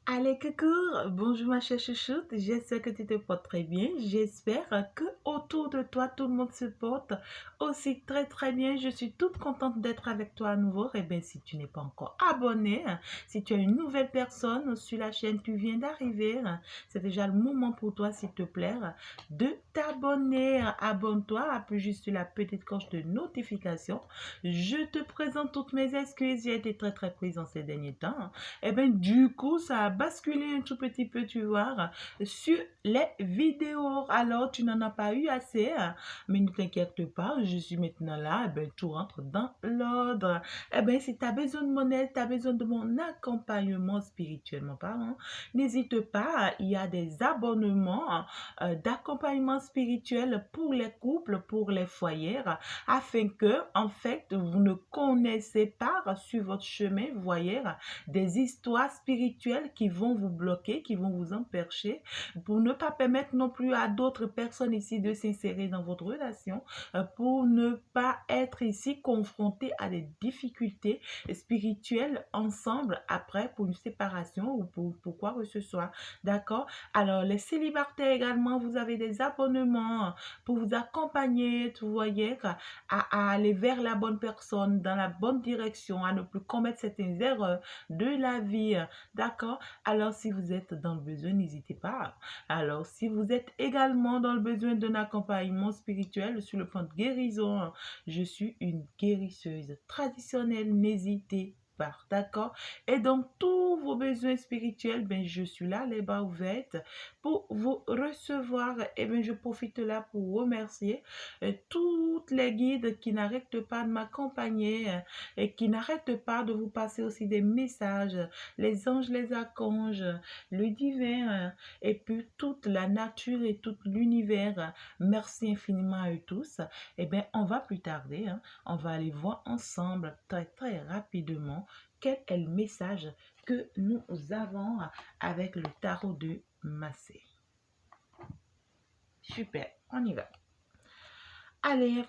Allez, coucou, bonjour ma chère chouchoute, j'espère que tu te portes très bien, j'espère que autour de toi tout le monde se porte aussi très bien, je suis toute contente d'être avec toi à nouveau. Et bien si tu n'es pas encore abonné, si tu es une nouvelle personne sur la chaîne, tu viens d'arriver, c'est déjà le moment pour toi s'il te plaît de t'abonner, abonne-toi, appuie juste sur la petite cloche de notification. Je te présente toutes mes excuses, j'ai été très prise en ces derniers temps. Et bien, du coup, ça a basculé un tout petit peu, tu vois, sur les vidéos. Alors, tu n'en as pas eu assez, mais ne t'inquiète pas, je suis maintenant là. Et bien, tout rentre dans l'ordre. Et bien, si tu as besoin de mon aide, tu as besoin de mon accompagnement spirituellement parlant, n'hésite pas, il y a des abonnements d'accompagnement spirituel pour les couples, pour les foyers, afin que, en fait, vous ne connaissez pas sur votre chemin, vous voyez, des histoires spirituelles qui vont vous bloquer, qui vont vous empêcher, pour ne pas permettre non plus à d'autres personnes ici de s'insérer dans votre relation, pour ne pas être ici confronté à des difficultés spirituelles ensemble après pour une séparation ou pour quoi que ce soit. D'accord? Alors, les célibataires également, vous avez des abonnements pour vous accompagner, vous voyez, à aller vers la bonne personne, dans la bonne direction, à ne plus commettre certaines erreurs de la vie. D'accord? Alors, si vous êtes dans le besoin, n'hésitez pas. Alors, si vous êtes également dans le besoin d'un accompagnement spirituel sur le plan de guérison, je suis une guérisseuse traditionnelle, n'hésitez pas. D'accord? Et donc, tous vos besoins spirituels, ben, je suis là, les bras ouverts, pour vous recevoir. Et bien, je profite là pour remercier toutes les guides qui n'arrêtent pas de m'accompagner et qui n'arrêtent pas de vous passer aussi des messages, les anges, les archanges, le divin, et puis toute la nature et tout l'univers. Merci infiniment à eux tous. Eh bien, on va plus tarder, on va aller voir ensemble très rapidement quel est le message que nous avons avec le tarot de Massé. Super, on y va. Allez,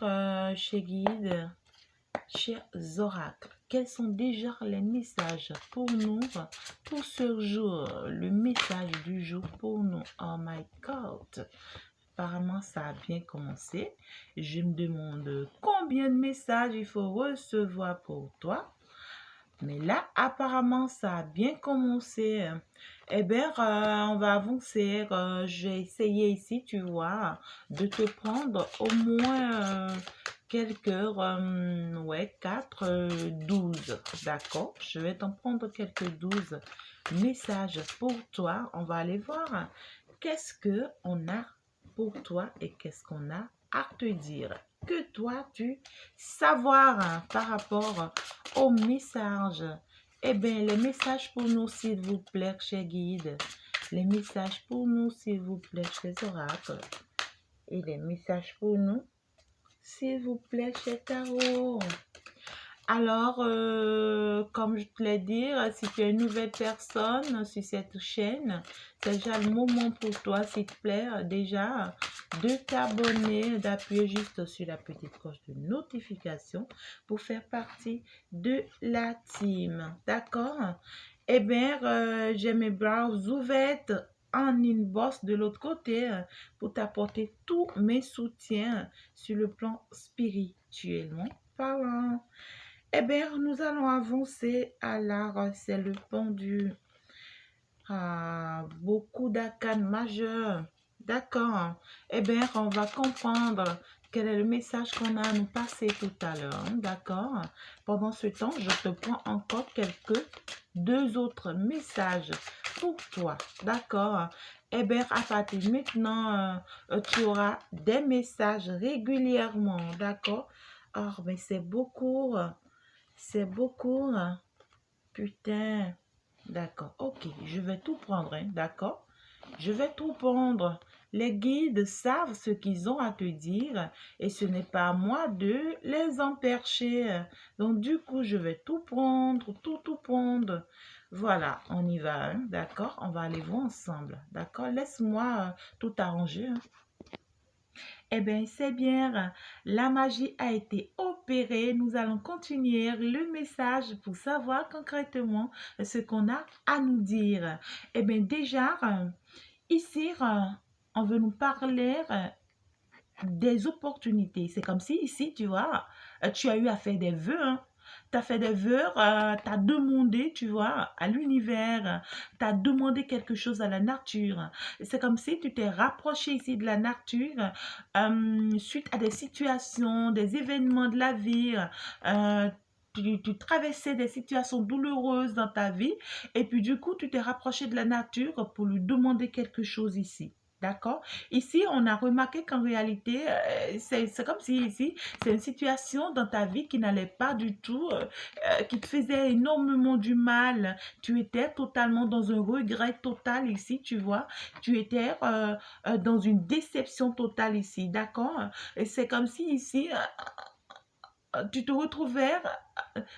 chez guide, chers oracles, quels sont déjà les messages pour nous, pour ce jour, le message du jour pour nous? Oh my God! Apparemment, ça a bien commencé. Je me demande combien de messages il faut recevoir pour toi. Mais là, apparemment, ça a bien commencé. Eh bien, on va avancer. J'ai essayé ici, tu vois, de te prendre au moins quelques heures, ouais, 4, 12. D'accord? Je vais t'en prendre quelques 12 messages pour toi. On va aller voir qu'est-ce qu'on a pour toi et qu'est-ce qu'on a à te dire. Que dois-tu savoir par rapport au message? Eh bien, les messages pour nous, s'il vous plaît, chers guides. Les messages pour nous, s'il vous plaît, chers oracles. Et les messages pour nous, s'il vous plaît, chers tarots. Alors, comme je te l'ai dit, si tu es une nouvelle personne sur cette chaîne, c'est déjà le moment pour toi, s'il te plaît, déjà de t'abonner, d'appuyer juste sur la petite cloche de notification pour faire partie de la team. D'accord? Eh bien, j'ai mes bras ouverts en inbox de l'autre côté pour t'apporter tous mes soutiens sur le plan spirituellement parlant. Eh bien, nous allons avancer à l'art, c'est le pendu. Beaucoup d'arcanes majeurs. D'accord. Eh bien, on va comprendre quel est le message qu'on a à nous passer tout à l'heure. D'accord. Pendant ce temps, je te prends encore deux autres messages pour toi. D'accord. Eh bien, à partir de maintenant, tu auras des messages régulièrement. D'accord. Oh, mais c'est beaucoup. C'est beaucoup. Putain. D'accord. Ok, je vais tout prendre. D'accord. Je vais tout prendre. Les guides savent ce qu'ils ont à te dire et ce n'est pas à moi de les empercher. Donc, du coup, je vais tout prendre, tout prendre. Voilà, on y va. D'accord. On va aller voir ensemble. D'accord. Laisse-moi tout arranger. Eh bien, c'est bien. La magie a été opérée. Nous allons continuer le message pour savoir concrètement ce qu'on a à nous dire. Eh bien, déjà, ici, on veut nous parler des opportunités. C'est comme si ici, tu vois, tu as eu à faire des vœux, hein. Tu as fait des vœux, tu as demandé, tu vois, à l'univers, tu as demandé quelque chose à la nature. C'est comme si tu t'es rapproché ici de la nature suite à des situations, des événements de la vie. euh, tu traversais des situations douloureuses dans ta vie et puis du coup, tu t'es rapproché de la nature pour lui demander quelque chose ici. D'accord? Ici, on a remarqué qu'en réalité, c'est comme si ici, c'est une situation dans ta vie qui n'allait pas du tout, qui te faisait énormément du mal. Tu étais totalement dans un regret total ici, tu vois. Tu étais dans une déception totale ici, d'accord? Et c'est comme si ici, tu te retrouvais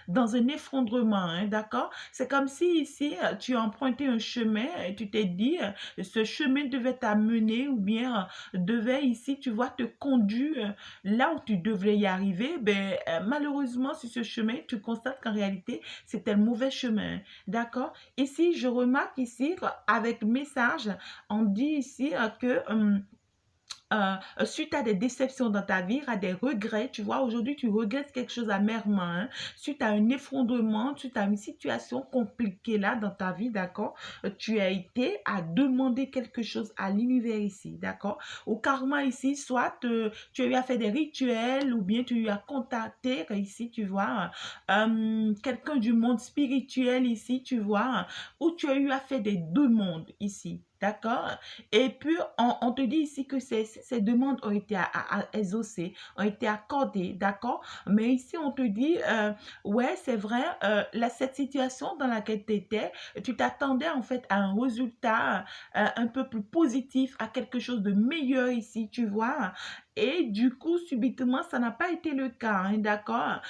dans un effondrement, hein, d'accord? C'est comme si ici, tu as emprunté un chemin et tu t'es dit, ce chemin devait t'amener ou bien devait ici, tu vois, te conduire là où tu devrais y arriver. Ben, malheureusement, sur ce chemin, tu constates qu'en réalité, c'était le mauvais chemin, d'accord? Ici, je remarque ici, avec le message, on dit ici que suite à des déceptions dans ta vie, à des regrets, tu vois, aujourd'hui tu regrettes quelque chose amèrement, hein, suite à un effondrement, suite à une situation compliquée là dans ta vie, d'accord, tu as été à demander quelque chose à l'univers ici, d'accord, au karma ici, soit tu as eu à faire des rituels ou bien tu as eu à contacter ici, tu vois, quelqu'un du monde spirituel ici, tu vois, ou tu as eu à faire des demandes ici, d'accord. Et puis, on te dit ici que ces demandes ont été exaucées, ont été accordées, d'accord? Mais ici, on te dit, ouais, c'est vrai, là, cette situation dans laquelle tu étais, tu t'attendais en fait à un résultat un peu plus positif, à quelque chose de meilleur ici, tu vois? Et du coup, subitement, ça n'a pas été le cas, hein, d'accord?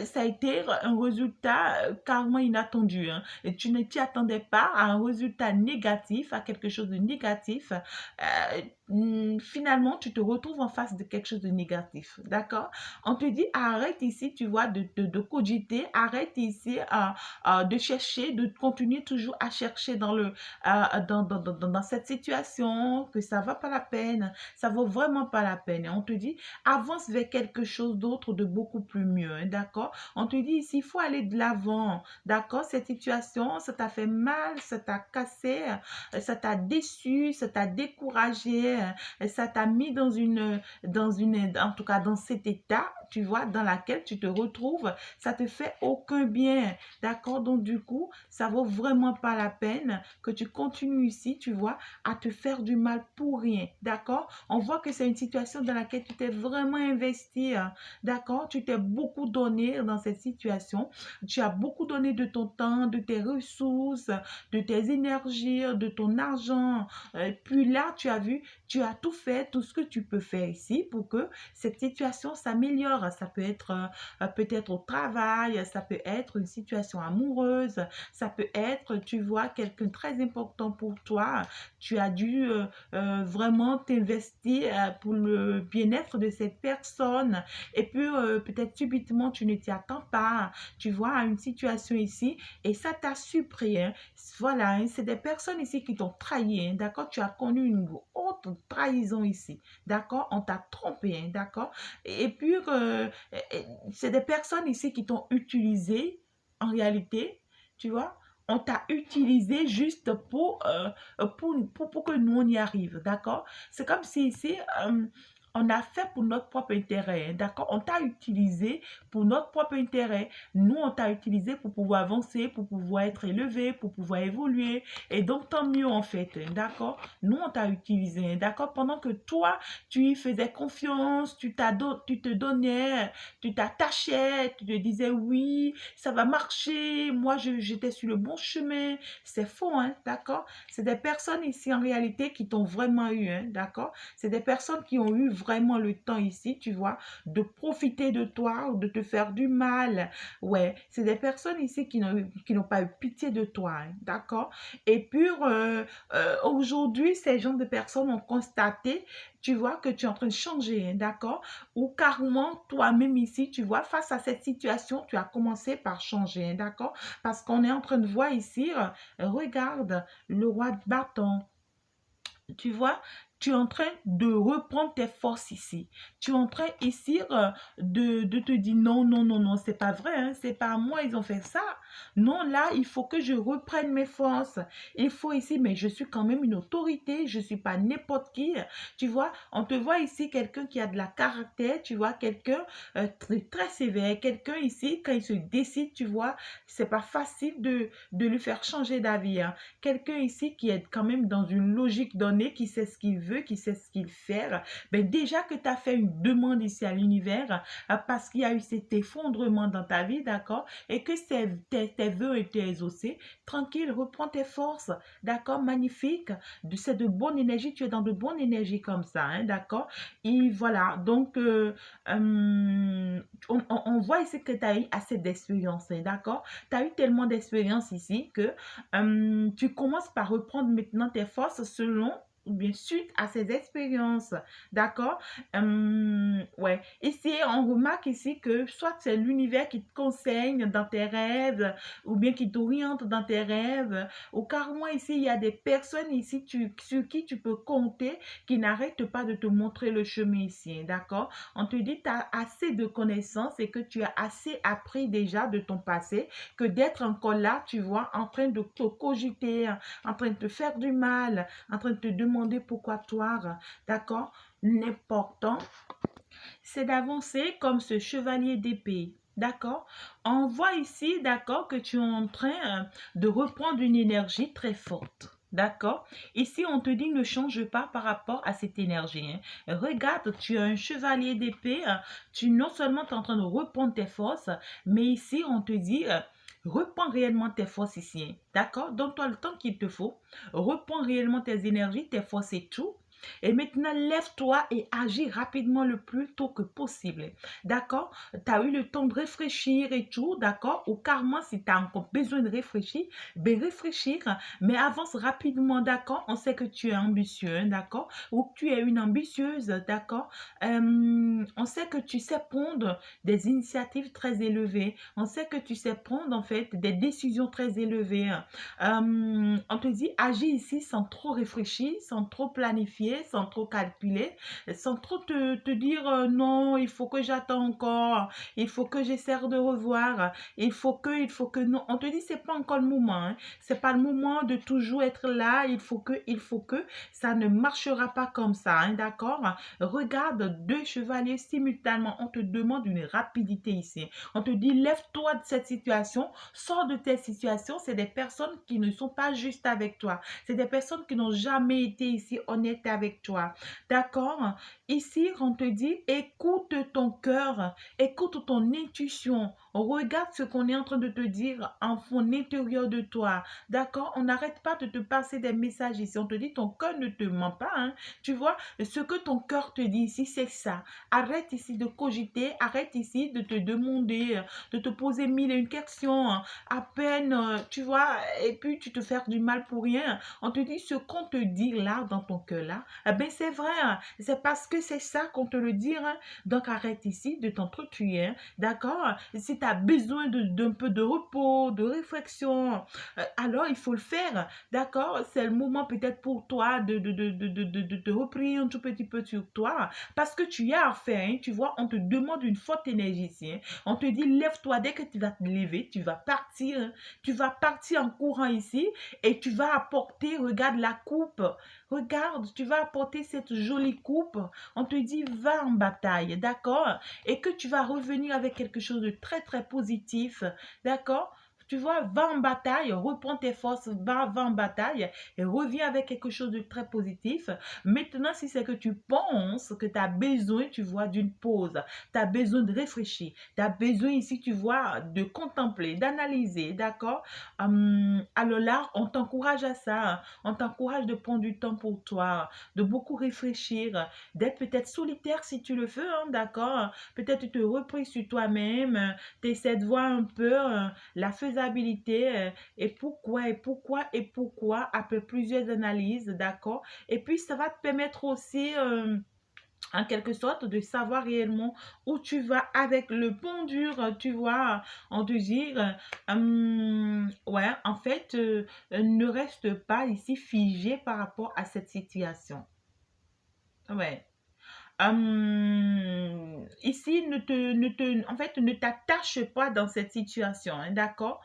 Ça a été un résultat carrément inattendu, hein. Et tu ne t'y attendais pas à un résultat négatif, à quelque chose de négatif. Finalement, tu te retrouves en face de quelque chose de négatif, d'accord? On te dit, arrête ici, tu vois, de cogiter, arrête ici de chercher, de continuer toujours à chercher dans cette situation, que ça va pas la peine, ça vaut vraiment pas la peine. Et on te dit, avance vers quelque chose d'autre de beaucoup plus mieux, hein, d'accord? On te dit ici, il faut aller de l'avant, d'accord? Cette situation, ça t'a fait mal, ça t'a cassé, ça t'a déçu, ça t'a découragé, ça t'a mis en tout cas dans cet état, tu vois, dans laquelle tu te retrouves, ça te fait aucun bien, d'accord? Donc du coup, ça vaut vraiment pas la peine que tu continues ici, tu vois, à te faire du mal pour rien, d'accord? On voit que c'est une situation dans laquelle tu t'es vraiment investi, hein, d'accord? Tu t'es beaucoup donné dans cette situation, tu as beaucoup donné de ton temps, de tes ressources, de tes énergies, de ton argent. Puis là, tu as vu, tu as tout fait, tout ce que tu peux faire ici pour que cette situation s'améliore. Ça peut être peut-être au travail, ça peut être une situation amoureuse, ça peut être, tu vois, quelqu'un de très important pour toi. Tu as dû vraiment t'investir pour le bien-être de cette personne. Et puis, peut-être subitement, tu ne t'y attends pas, tu vois, à une situation ici, et ça t'a surpris, hein. Voilà, hein, c'est des personnes ici qui t'ont trahi, hein, d'accord? Tu as connu une haute trahison ici, d'accord? On t'a trompé, hein, d'accord? Et puis, c'est des personnes ici qui t'ont utilisé, en réalité, tu vois? On t'a utilisé juste pour que nous, on y arrive, d'accord? C'est comme si ici, on a fait pour notre propre intérêt, hein, d'accord? On t'a utilisé pour notre propre intérêt. Nous, on t'a utilisé pour pouvoir avancer, pour pouvoir être élevé, pour pouvoir évoluer. Et donc, tant mieux en fait, hein, d'accord? Nous, on t'a utilisé, hein, d'accord? Pendant que toi, tu y faisais confiance, tu te donnais, tu t'attachais, tu te disais oui, ça va marcher, moi, j'étais sur le bon chemin. C'est faux, hein, d'accord? C'est des personnes ici en réalité qui t'ont vraiment eu, hein, d'accord? C'est des personnes qui ont eu vraiment le temps ici, tu vois, de profiter de toi ou de te faire du mal. Ouais, c'est des personnes ici qui n'ont pas eu pitié de toi, hein, d'accord? Et puis, aujourd'hui, ces gens de personnes ont constaté, tu vois, que tu es en train de changer, hein, d'accord? Ou carrément, toi-même ici, tu vois, face à cette situation, tu as commencé par changer, hein, d'accord? Parce qu'on est en train de voir ici, regarde, le roi de bâton, tu vois, tu es en train de reprendre tes forces ici. Tu es en train ici de te dire non, non, non, non, c'est pas vrai, hein, c'est pas à moi, ils ont fait ça. Non, là, il faut que je reprenne mes forces. Il faut ici, mais je suis quand même une autorité, je suis pas n'importe qui. Tu vois, on te voit ici quelqu'un qui a de la caractère, tu vois, quelqu'un très, très sévère, quelqu'un ici, quand il se décide, tu vois, c'est pas facile de lui faire changer d'avis, hein. Quelqu'un ici qui est quand même dans une logique donnée, qui sait ce qu'il veut, qui sait ce qu'il fait, ben déjà que tu as fait une demande ici à l'univers, parce qu'il y a eu cet effondrement dans ta vie, d'accord, et que tes vœux ont été exaucés, tranquille, reprends tes forces, d'accord, magnifique, c'est de bonne énergie, tu es dans de bonnes énergies comme ça, hein, d'accord, et voilà, donc, on voit ici que tu as eu assez d'expérience, hein, d'accord, tu as eu tellement d'expérience ici que tu commences par reprendre maintenant tes forces selon ou bien suite à ces expériences, d'accord? Ouais. Ici, on remarque ici que soit c'est l'univers qui te conseille dans tes rêves, ou bien qui t'oriente dans tes rêves, ou carrément ici, il y a des personnes ici sur qui tu peux compter qui n'arrêtent pas de te montrer le chemin ici, d'accord? On te dit, tu as assez de connaissances et que tu as assez appris déjà de ton passé que d'être encore là, tu vois, en train de te cogiter, en train de te faire du mal, en train de te demander pourquoi toi, d'accord? L'important, c'est d'avancer comme ce chevalier d'épée. D'accord? On voit ici, d'accord, que tu es en train de reprendre une énergie très forte. D'accord? Ici, on te dit ne change pas par rapport à cette énergie, hein. Regarde, tu es un chevalier d'épée. Tu non seulement es en train de reprendre tes forces, mais ici, on te dit reprends réellement tes forces ici, hein. D'accord? Donne-toi le temps qu'il te faut. Reprends réellement tes énergies, tes forces et tout. Et maintenant, lève-toi et agis rapidement le plus tôt que possible. D'accord? Tu as eu le temps de réfléchir et tout, d'accord? Ou carrément, si tu as encore besoin de réfléchir, ben réfléchir, mais avance rapidement, d'accord? On sait que tu es ambitieux, hein, d'accord? Ou que tu es une ambitieuse, d'accord? On sait que tu sais prendre des initiatives très élevées. On sait que tu sais prendre, en fait, des décisions très élevées. On te dit, agis ici sans trop réfléchir, sans trop planifier, sans trop calculer, sans trop te dire non, il faut que j'attends encore, il faut que j'essaie de revoir, il faut que non. On te dit, c'est pas encore le moment, hein. C'est pas le moment de toujours être là, il faut que, ça ne marchera pas comme ça, hein, d'accord? Regarde deux chevaliers simultanément, on te demande une rapidité ici. On te dit, lève-toi de cette situation, sors de tes situations, c'est des personnes qui ne sont pas justes avec toi. C'est des personnes qui n'ont jamais été ici honnêtes avec toi. D'accord? Ici, on te dit, écoute ton cœur, écoute ton intuition. Regarde ce qu'on est en train de te dire en fond intérieur de toi. D'accord? On n'arrête pas de te passer des messages ici. On te dit, ton cœur ne te ment pas, hein. Tu vois, ce que ton cœur te dit ici, c'est ça. Arrête ici de cogiter, arrête ici de te demander, de te poser mille et une questions, hein, à peine, tu vois, et puis tu te fais du mal pour rien. On te dit ce qu'on te dit là, dans ton cœur là, eh ben c'est vrai, hein, c'est parce que c'est ça qu'on te le dit, hein. Donc arrête ici de t'entretuer, hein, d'accord? Si tu as besoin d'un peu de repos, de réflexion, alors il faut le faire, d'accord? C'est le moment peut-être pour toi de reprier un tout petit peu sur toi, parce que tu y as à faire, hein, tu vois, on te demande une forte énergie ici, hein. On te dit, lève-toi dès que tu vas te lever, tu vas partir, hein. Tu vas partir en courant ici et tu vas apporter, regarde la coupe, regarde, tu vas apporter cette jolie coupe. On te dit, va en bataille, d'accord? Et que tu vas revenir avec quelque chose de très, très positif, d'accord? Tu vois, va en bataille, reprends tes forces, va en bataille et reviens avec quelque chose de très positif. Maintenant, si c'est que tu penses que tu as besoin, tu vois, d'une pause, tu as besoin de réfléchir, tu as besoin ici, tu vois, de contempler, d'analyser, d'accord? Alors là, on t'encourage à ça, on t'encourage de prendre du temps pour toi, de beaucoup réfléchir, d'être peut-être solitaire si tu le veux, hein, d'accord? Peut-être tu te reprises sur toi-même, tu essaies de voir un peu la faisabilité et pourquoi après plusieurs analyses, d'accord? Et puis ça va te permettre aussi en quelque sorte de savoir réellement où tu vas avec le bon dur, tu vois, en te dire, ouais, en fait, ne reste pas ici figé par rapport à cette situation. Ouais. Ici, en fait, ne t'attache pas dans cette situation, hein, d'accord?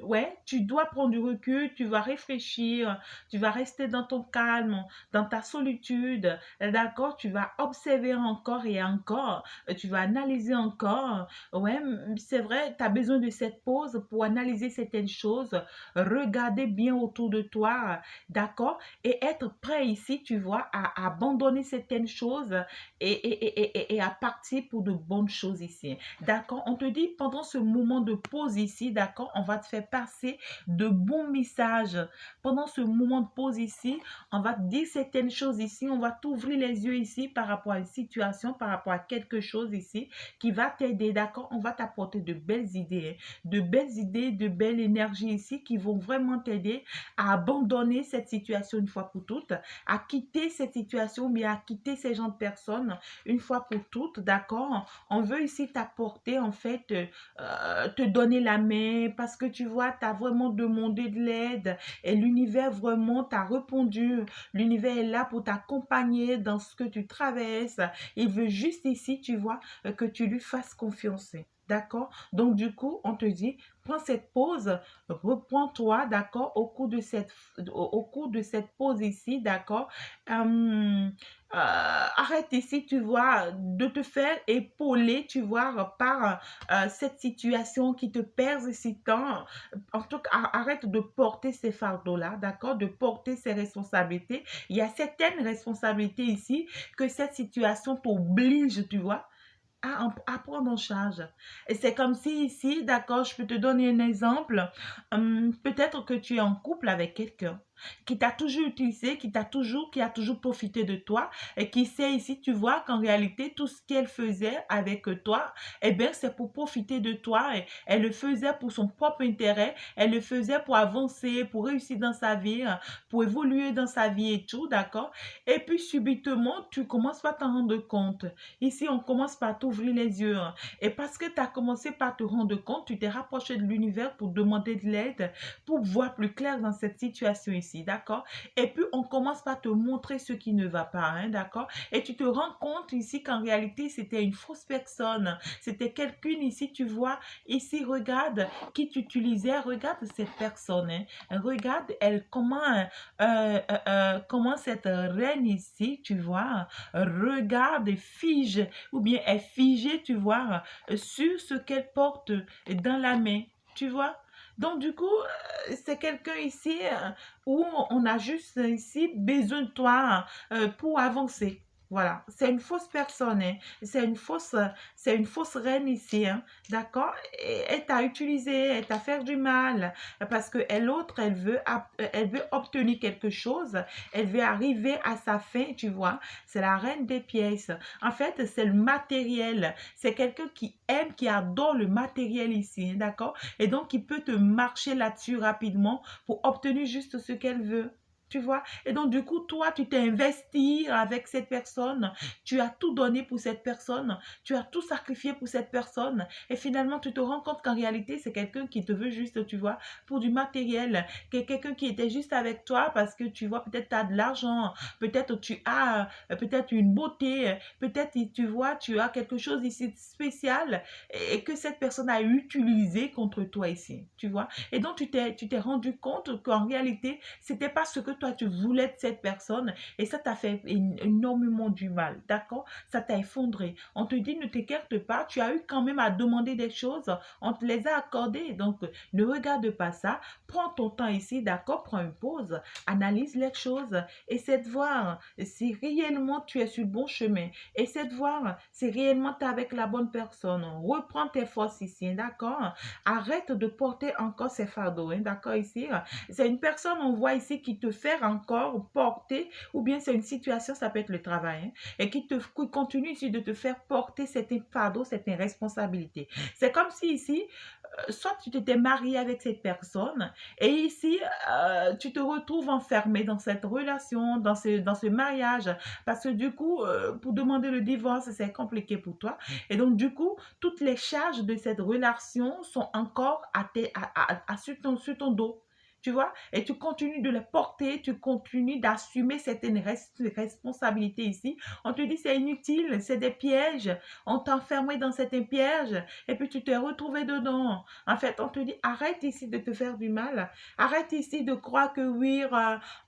Ouais, tu dois prendre du recul, tu vas réfléchir, tu vas rester dans ton calme, dans ta solitude, d'accord? Tu vas observer encore et encore, tu vas analyser encore. Ouais, c'est vrai, tu as besoin de cette pause pour analyser certaines choses, regarder bien autour de toi, d'accord? Et être prêt ici, tu vois, à abandonner certaines choses et à partir pour de bonnes choses ici. D'accord? On te dit pendant ce moment de pause ici, d'accord, on va te faire passer de bons messages. Pendant ce moment de pause ici, on va te dire certaines choses ici, on va t'ouvrir les yeux ici par rapport à une situation, par rapport à quelque chose ici qui va t'aider, d'accord? On va t'apporter de belles idées, hein, de belles énergies ici qui vont vraiment t'aider à abandonner cette situation une fois pour toutes, à quitter cette situation, mais à quitter ces gens de personnes une fois pour toutes, d'accord? On veut ici t'apporter, en fait, te donner la main parce que tu vois, tu as vraiment demandé de l'aide et l'univers vraiment t'a répondu. L'univers est là pour t'accompagner dans ce que tu traverses. Il veut juste ici, tu vois, que tu lui fasses confiance. D'accord? Donc, du coup, on te dit, prends cette pause, reprends-toi, d'accord, au cours de cette pause ici, d'accord. Arrête ici, tu vois, de te faire épauler, tu vois, par cette situation qui te pèse si tant. En tout cas, arrête de porter ces fardeaux-là, d'accord, de porter ces responsabilités. Il y a certaines responsabilités ici que cette situation t'oblige, tu vois, à prendre en charge. Et c'est comme si ici, d'accord, je peux te donner un exemple. Peut-être que tu es en couple avec quelqu'un qui t'a toujours utilisé, qui a toujours profité de toi et qui sait ici, tu vois, qu'en réalité, tout ce qu'elle faisait avec toi, eh bien, c'est pour profiter de toi. Et elle le faisait pour son propre intérêt, elle le faisait pour avancer, pour réussir dans sa vie, pour évoluer dans sa vie et tout, d'accord? Et puis, subitement, tu commences pas à t'en rendre compte. Ici, on commence par t'ouvrir les yeux, hein. Et parce que tu as commencé par te rendre compte, tu t'es rapproché de l'univers pour demander de l'aide, pour voir plus clair dans cette situation ici, d'accord? Et puis, on commence par te montrer ce qui ne va pas, hein, d'accord? Et tu te rends compte ici qu'en réalité, c'était une fausse personne. C'était quelqu'un ici, tu vois, ici, regarde qui t'utilisait, regarde cette personne, hein. Regarde, comment cette reine ici, tu vois, regarde et fige, ou bien est figée, tu vois, sur ce qu'elle porte dans la main, tu vois. Donc, du coup, c'est quelqu'un ici où on a juste ici besoin de toi pour avancer. Voilà, c'est une fausse personne, hein. C'est une fausse reine ici, hein. D'accord? Et elle t'a utilisé, elle t'a fait du mal parce que l'autre, elle veut obtenir quelque chose, elle veut arriver à sa fin, tu vois. C'est la reine des pièces. En fait, c'est le matériel. C'est quelqu'un qui aime, qui adore le matériel ici, hein, d'accord? Et donc, qui peut te marcher là-dessus rapidement pour obtenir juste ce qu'elle veut. Tu vois? Et donc, du coup, toi, tu t'es investi avec cette personne. Tu as tout donné pour cette personne. Tu as tout sacrifié pour cette personne. Et finalement, tu te rends compte qu'en réalité, c'est quelqu'un qui te veut juste, tu vois, pour du matériel. Quelqu'un qui était juste avec toi parce que, tu vois, peut-être tu as de l'argent. Peut-être tu as peut-être une beauté. Peut-être, tu vois, tu as quelque chose ici de spécial et que cette personne a utilisé contre toi ici. Tu vois? Et donc, tu t'es rendu compte qu'en réalité, c'était pas ce que toi, tu voulais de cette personne et ça t'a fait énormément du mal, d'accord? Ça t'a effondré. On te dit, ne t'inquiète pas, tu as eu quand même à demander des choses, on te les a accordées. Donc, ne regarde pas ça. Prends ton temps ici, d'accord? Prends une pause, analyse les choses, essaie de voir si réellement tu es sur le bon chemin. Essaie de voir si réellement tu es avec la bonne personne. Reprends tes forces ici, d'accord? Arrête de porter encore ces fardeaux, hein, d'accord ici? C'est une personne, on voit ici, qui te fait encore porter, ou bien c'est une situation, ça peut être le travail, hein, et qui continue ici de te faire porter certains fardeaux, certaines responsabilités. C'est comme si ici, soit tu t'étais marié avec cette personne et ici, tu te retrouves enfermé dans cette relation, dans ce mariage, parce que du coup, pour demander le divorce, c'est compliqué pour toi. Et donc, du coup, toutes les charges de cette relation sont encore sur ton dos. Tu vois, et tu continues de les porter, tu continues d'assumer certaines responsabilités ici. On te dit c'est inutile, c'est des pièges, on t'a enfermé dans certains pièges, et puis tu t'es retrouvé dedans. En fait, on te dit, arrête ici de te faire du mal. Arrête ici de croire que oui,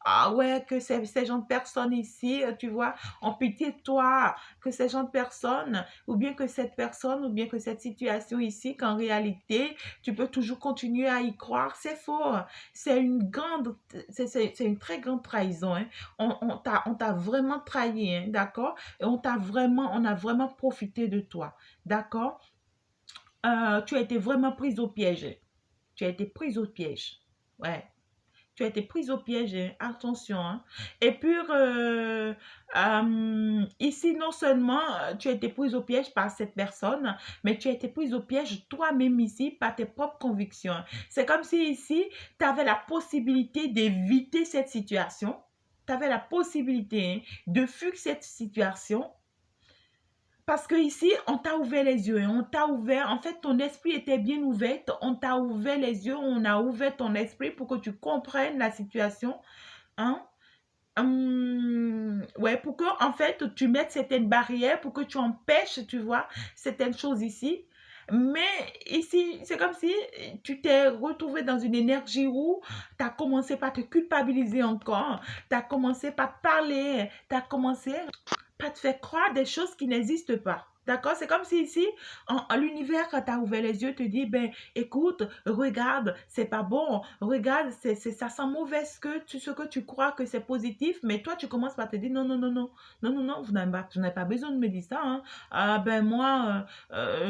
ah ouais, que ces gens de personnes ici, tu vois, ont pitié de toi, que ces gens de personnes, ou bien que cette personne, ou bien que cette situation ici, qu'en réalité, tu peux toujours continuer à y croire. C'est faux. C'est une très grande trahison, hein. On t'a vraiment trahi, hein, d'accord? Et on a vraiment profité de toi, d'accord? Tu as été vraiment prise au piège. Tu as été prise au piège. Ouais. Tu as été prise au piège, hein. Attention, hein. Et puis, ici, non seulement tu as été prise au piège par cette personne, mais tu as été prise au piège toi-même ici par tes propres convictions. C'est comme si ici, tu avais la possibilité d'éviter cette situation. Tu avais la possibilité, hein, de fuir cette situation parce que ici, on t'a ouvert les yeux, hein, on t'a ouvert, en fait, ton esprit était bien ouvert, on t'a ouvert les yeux, on a ouvert ton esprit pour que tu comprennes la situation, hein. Ouais, pour que, en fait, tu mettes certaines barrières, pour que tu empêches, tu vois, certaines choses ici. Mais ici, c'est comme si tu t'es retrouvé dans une énergie où tu as commencé par te culpabiliser encore, tu as commencé par parler, tu as commencé pas te faire croire des choses qui n'existent pas. D'accord? C'est comme si ici, l'univers, quand tu as ouvert les yeux, te dit, ben, écoute, regarde, c'est pas bon, regarde, ça sent mauvais ce que tu crois que c'est positif, mais toi, tu commences par te dire, non, non, non, non, non, non, non, vous n'avez pas besoin de me dire ça, hein. Ah, ben, moi,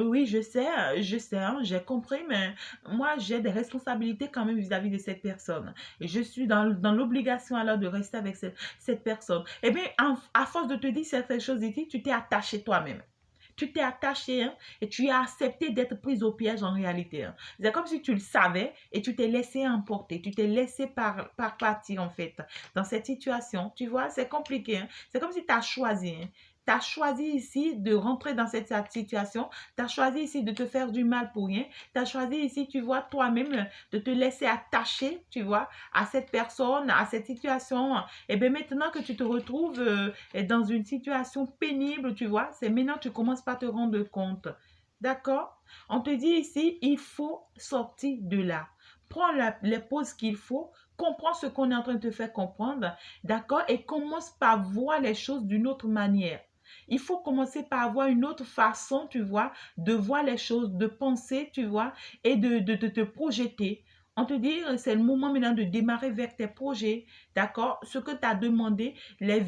oui, je sais, hein, j'ai compris, mais moi, j'ai des responsabilités quand même vis-à-vis de cette personne. Et je suis dans l'obligation alors de rester avec cette personne. Eh bien, à force de te dire certaines choses ici, tu t'es attaché toi-même. Tu t'es attaché, hein, et tu as accepté d'être prise au piège en réalité, hein. C'est comme si tu le savais et tu t'es laissé emporter, tu t'es laissé par partir en fait dans cette situation. Tu vois, c'est compliqué, hein. C'est comme si tu as choisi, hein. Tu as choisi ici de rentrer dans cette situation. Tu as choisi ici de te faire du mal pour rien. Tu as choisi ici, tu vois, toi-même, de te laisser attacher, tu vois, à cette personne, à cette situation. Et bien maintenant que tu te retrouves dans une situation pénible, tu vois, c'est maintenant que tu commences par te rendre compte. D'accord? On te dit ici, il faut sortir de là. Prends les pauses qu'il faut, comprends ce qu'on est en train de te faire comprendre, d'accord? Et commence par voir les choses d'une autre manière. Il faut commencer par avoir une autre façon, tu vois, de voir les choses, de penser, tu vois, et de te projeter. On te dit, c'est le moment maintenant de démarrer vers tes projets, d'accord? Ce que tu as demandé, tes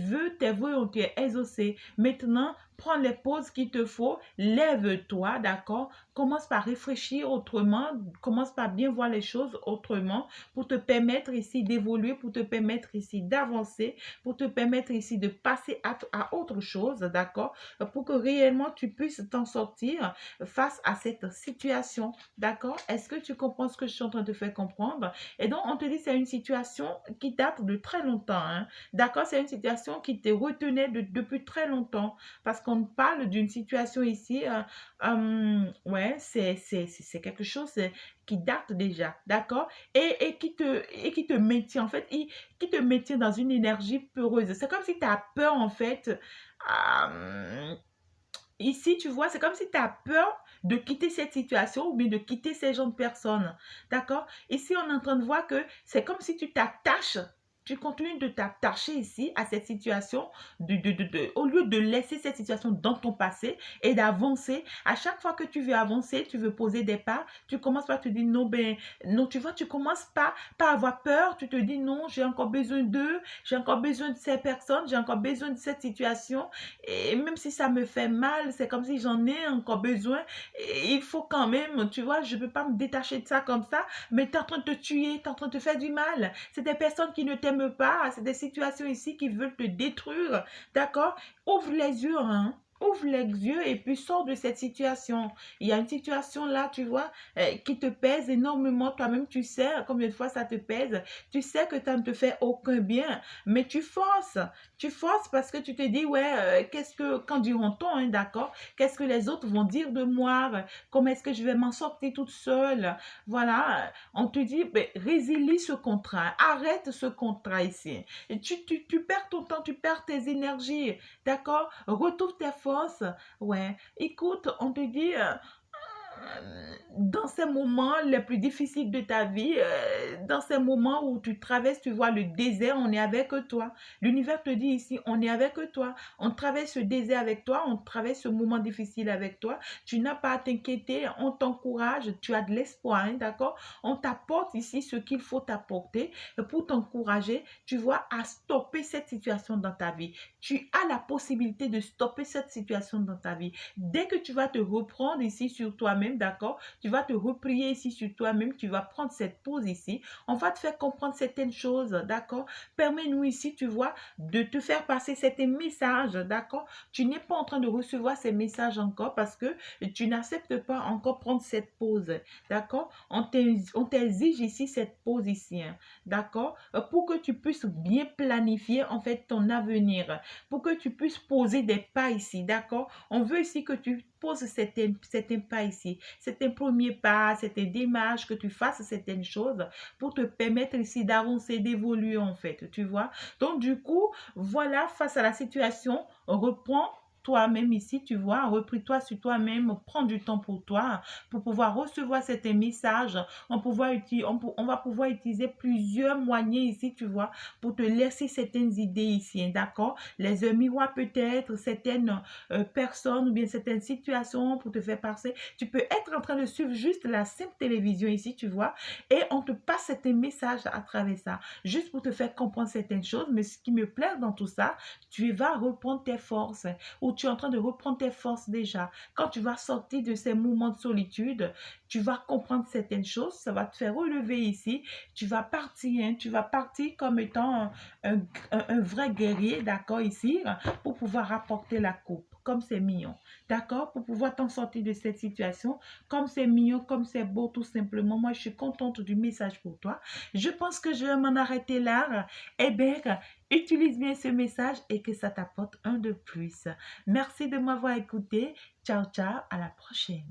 vœux ont été exaucés. Maintenant, prends les pauses qu'il te faut, lève-toi, d'accord? Commence par réfléchir autrement, commence par bien voir les choses autrement pour te permettre ici d'évoluer, pour te permettre ici d'avancer, pour te permettre ici de passer à autre chose, d'accord? Pour que réellement tu puisses t'en sortir face à cette situation, d'accord? Est-ce que tu comprends ce que je suis en train de te faire comprendre? Et donc, on te dit c'est une situation qui date de très longtemps, hein? D'accord? C'est une situation qui te retenait depuis très longtemps parce qu'on parle d'une situation ici, ouais, c'est quelque chose qui date déjà, d'accord? Et qui te maintient, en fait, qui te maintient dans une énergie peureuse. C'est comme si tu as peur, en fait. euh, Ici, tu vois, c'est comme si tu as peur de quitter cette situation ou bien de quitter ces gens de personnes. D'accord? Ici, on est en train de voir que c'est comme si tu t'attaches, tu continues de t'attacher ici à cette situation, au lieu de laisser cette situation dans ton passé et d'avancer. À chaque fois que tu veux avancer, tu veux poser des pas, tu commences par te dire non, ben non, tu vois, tu commences pas par avoir peur, tu te dis non, j'ai encore besoin d'eux, j'ai encore besoin de ces personnes, j'ai encore besoin de cette situation, et même si ça me fait mal, c'est comme si j'en ai encore besoin, et il faut quand même, tu vois, je peux pas me détacher de ça comme ça, mais tu es en train de te tuer, tu es en train de te faire du mal. C'est des personnes qui ne t'aiment pas, c'est des situations ici qui veulent te détruire, d'accord? Ouvre les yeux, hein. Ouvre les yeux et puis sors de cette situation. Il y a une situation là, tu vois, qui te pèse énormément. Toi-même, tu sais combien de fois ça te pèse. Tu sais que ça ne te fait aucun bien, mais tu forces. Tu forces parce que tu te dis, ouais, qu'en diront-on, hein, d'accord? Qu'est-ce que les autres vont dire de moi? Comment est-ce que je vais m'en sortir toute seule? Voilà, on te dit, ben, résilie ce contrat, arrête ce contrat ici. Et tu perds ton temps, tu perds tes énergies, d'accord? Retrouve tes forces. Ouais, écoute, on te dit, dans ces moments les plus difficiles de ta vie, dans ces moments où tu traverses, tu vois le désert, on est avec toi. L'univers te dit ici, on est avec toi. On traverse ce désert avec toi, on traverse ce moment difficile avec toi. Tu n'as pas à t'inquiéter, on t'encourage, tu as de l'espoir, hein, d'accord? On t'apporte ici ce qu'il faut t'apporter pour t'encourager, tu vois, à stopper cette situation dans ta vie. Tu as la possibilité de stopper cette situation dans ta vie. Dès que tu vas te reprendre ici sur toi-même, d'accord? Tu vas te replier ici sur toi-même, tu vas prendre cette pause ici. On va te faire comprendre certaines choses, d'accord? Permets-nous ici, tu vois, de te faire passer certains messages, d'accord? Tu n'es pas en train de recevoir ces messages encore parce que tu n'acceptes pas encore prendre cette pause, d'accord? On t'exige ici cette pause ici, hein, d'accord? Pour que tu puisses bien planifier en fait ton avenir, pour que tu puisses poser des pas ici, d'accord? On veut ici que tu poses certains pas ici, certains premiers pas, certaines démarches, que tu fasses certaines choses pour te permettre ici d'avancer, d'évoluer en fait, tu vois. Donc du coup, voilà, face à la situation, reprends toi-même ici, tu vois, repris-toi sur toi-même, prends du temps pour toi, pour pouvoir recevoir certains messages, on va pouvoir utiliser plusieurs moyens ici, tu vois, pour te laisser certaines idées ici, hein, d'accord? Les heures miroirs peut-être, certaines personnes ou bien certaines situations pour te faire passer. Tu peux être en train de suivre juste la simple télévision ici, tu vois, et on te passe certains messages à travers ça, juste pour te faire comprendre certaines choses. Mais ce qui me plaît dans tout ça, tu vas reprendre tes forces, ou tu es en train de reprendre tes forces déjà. Quand tu vas sortir de ces moments de solitude, tu vas comprendre certaines choses, ça va te faire relever ici. Tu vas partir, hein, tu vas partir comme étant un vrai guerrier, d'accord, ici, pour pouvoir apporter la coupe, comme c'est mignon, d'accord, pour pouvoir t'en sortir de cette situation, comme c'est mignon, comme c'est beau, tout simplement. Moi, je suis contente du message pour toi. Je pense que je vais m'en arrêter là. Eh bien, utilise bien ce message et que ça t'apporte un de plus. Merci de m'avoir écouté. Ciao, ciao, à la prochaine.